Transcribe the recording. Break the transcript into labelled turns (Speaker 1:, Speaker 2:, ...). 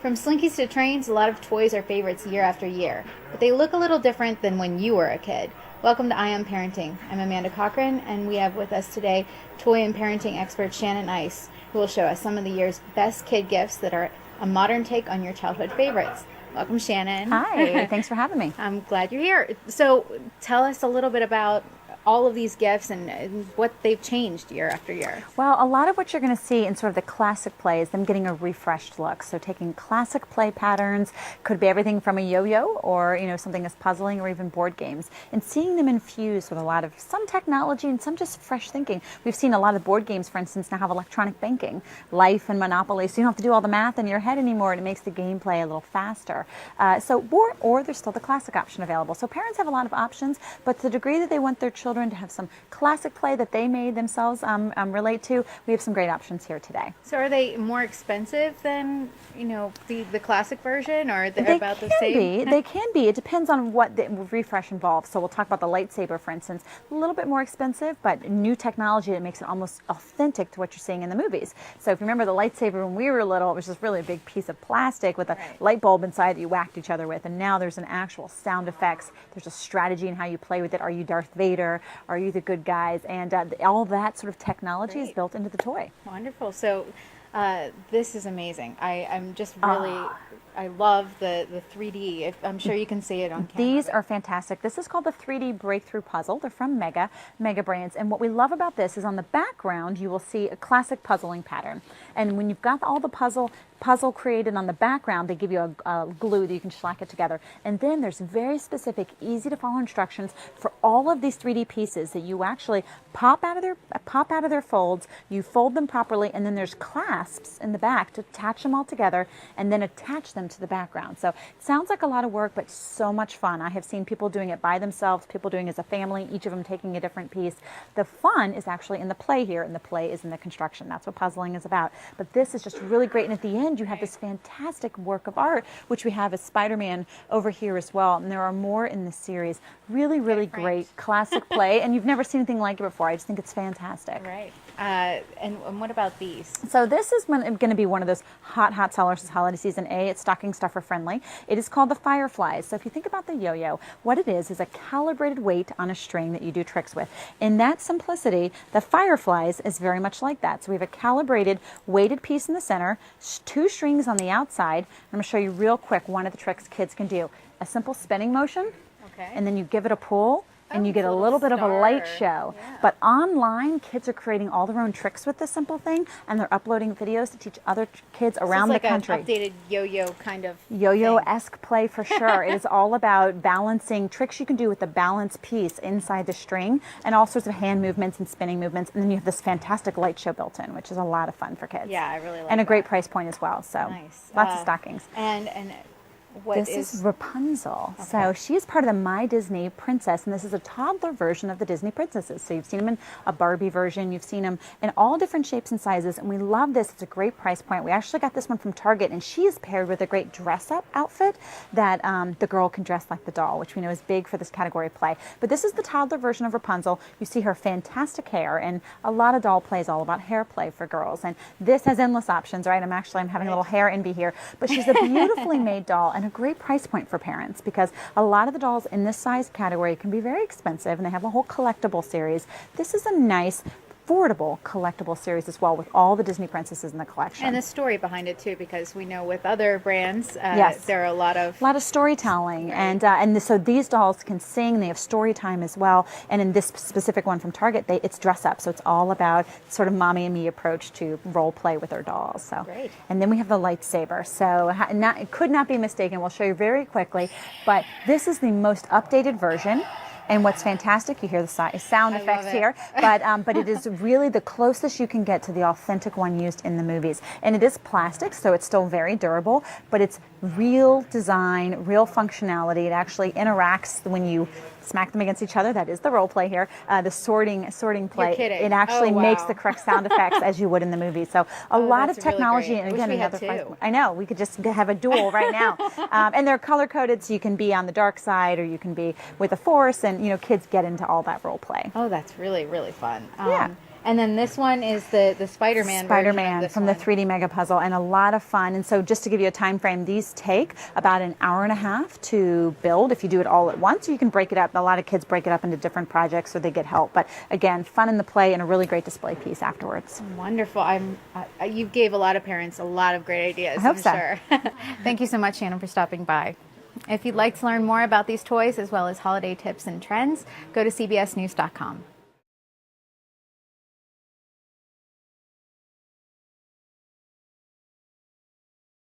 Speaker 1: From slinkies to trains, a lot of toys are favorites year after year, but they look a little different than when you were a kid. Welcome to I Am Parenting. I'm Amanda Cochran, and we have with us today toy and parenting expert Shannon Eis, who will show us some of the year's best kid gifts that are a modern take on your childhood favorites. Welcome, Shannon.
Speaker 2: Hi, thanks for having me.
Speaker 1: I'm glad you're here. So tell us a little bit about all of these gifts and what they've changed year after year.
Speaker 2: Well, a lot of what you're going to see in sort of the classic play is them getting a refreshed look. So taking classic play patterns, could be everything from a yo-yo or something as puzzling or even board games, and seeing them infused with a lot of some technology and some just fresh thinking. We've seen a lot of board games, for instance, now have electronic banking, Life and Monopoly, so you don't have to do all the math in your head anymore, and it makes the gameplay a little faster. Or there's still the classic option available. So parents have a lot of options, but to the degree that they want their children to have some classic play that they made themselves relate to, we have some great options here today.
Speaker 1: So are they more expensive than the classic version, or they're about the same?
Speaker 2: They can be. It depends on what the refresh involves. So we'll talk about the lightsaber, for instance, a little bit more expensive, but new technology that makes it almost authentic to what you're seeing in the movies. So if you remember the lightsaber when we were little, it was just really a big piece of plastic with a light bulb inside that you whacked each other with, and now there's an actual sound effects. There's a strategy in how you play with it. Are you Darth Vader? Are you the good guys? And all that sort of technology is built into the toy.
Speaker 1: Wonderful. So this is amazing. I'm just really, I love the 3D. I'm sure you can see it on camera.
Speaker 2: These are fantastic. This is called the 3D Breakthrough Puzzle. They're from Mega Brands. And what we love about this is on the background, you will see a classic puzzling pattern. And when you've got all the puzzle created on the background, they give you a glue that you can slack it together. And then there's very specific, easy to follow instructions for all of these 3D pieces that you actually pop out of their folds, you fold them properly, and then there's clasps in the back to attach them all together and then attach them to the background. So it sounds like a lot of work, but so much fun. I have seen people doing it by themselves, people doing it as a family, each of them taking a different piece. The fun is actually in the play here, and the play is in the construction. That's what puzzling is about. But this is just really great, and at the end you have this fantastic work of art, which we have as Spider-Man over here as well, and there are more in this series. Really, really great classic play, and you've never seen anything like it before. I just think it's fantastic.
Speaker 1: Right. And what about these?
Speaker 2: So this is going to be one of those hot sellers this holiday season. It's stocking stuffer friendly. It is called the Fireflies. So if you think about the yo-yo, what it is a calibrated weight on a string that you do tricks with. In that simplicity, the Fireflies is very much like that. So we have a calibrated weighted piece in the center, two strings on the outside. I'm going to show you real quick one of the tricks kids can do. A simple spinning motion, and then you give it a pull, and you get a little bit of a light show.
Speaker 1: Yeah.
Speaker 2: But online, kids are creating all their own tricks with this simple thing, and they're uploading videos to teach other kids around the country.
Speaker 1: It's like an updated yo-yo kind of
Speaker 2: yo-yo-esque play for sure. It is all about balancing tricks you can do with the balance piece inside the string, and all sorts of hand movements and spinning movements. And then you have this fantastic light show built in, which is a lot of fun for kids.
Speaker 1: Yeah, I really like
Speaker 2: And a great
Speaker 1: that.
Speaker 2: price point as well. So
Speaker 1: Nice.
Speaker 2: lots of stockings.
Speaker 1: And
Speaker 2: This is Rapunzel. Okay. So she's part of the My Disney Princess, and this is a toddler version of the Disney princesses. So you've seen them in a Barbie version, you've seen them in all different shapes and sizes, and we love this. It's a great price point. We actually got this one from Target, and she is paired with a great dress-up outfit that the girl can dress like the doll, which we know is big for this category of play. But this is the toddler version of Rapunzel. You see her fantastic hair, and a lot of doll play is all about hair play for girls. And this has endless options, right? I'm having a little hair envy here, but she's a beautifully made doll and a great price point for parents, because a lot of the dolls in this size category can be very expensive, and they have a whole collectible series. This is a nice affordable collectible series as well, with all the Disney princesses in the collection.
Speaker 1: And the story behind it too, because we know with other brands,
Speaker 2: yes,
Speaker 1: there are a lot of
Speaker 2: storytelling,
Speaker 1: right.
Speaker 2: So these dolls can sing. They have story time as well. And in this specific one from Target, it's dress up. So it's all about sort of mommy and me approach to role play with our dolls. So
Speaker 1: great.
Speaker 2: And then we have the lightsaber. So it could not be mistaken. We'll show you very quickly, but this is the most updated version. And what's fantastic, you hear the sound effects here, but it is really the closest you can get to the authentic one used in the movies. And it is plastic, so it's still very durable, but it's real design, real functionality. It actually interacts when you smack them against each other. That is the role play here. The sorting play.
Speaker 1: You're kidding.
Speaker 2: It actually
Speaker 1: wow.
Speaker 2: makes the correct sound effects as you would in the movie. So a lot of technology,
Speaker 1: really
Speaker 2: and again, another price.
Speaker 1: two.
Speaker 2: I know, we could just have a duel right now. And they're color coded, so you can be on the dark side or you can be with the Force, and kids get into all that role play.
Speaker 1: Oh, that's really, really fun.
Speaker 2: Yeah.
Speaker 1: And then this one is the Spider-Man
Speaker 2: Spider-Man from the 3D Mega Puzzle, and a lot of fun. And so just to give you a time frame, these take about an hour and a half to build if you do it all at once, or you can break it up. A lot of kids break it up into different projects so they get help. But again, fun in the play and a really great display piece afterwards.
Speaker 1: Wonderful. You gave a lot of parents a lot of great ideas,
Speaker 2: I hope
Speaker 1: I'm
Speaker 2: so.
Speaker 1: sure. Thank you so much, Shannon, for stopping by. If you'd like to learn more about these toys as well as holiday tips and trends, go to cbsnews.com.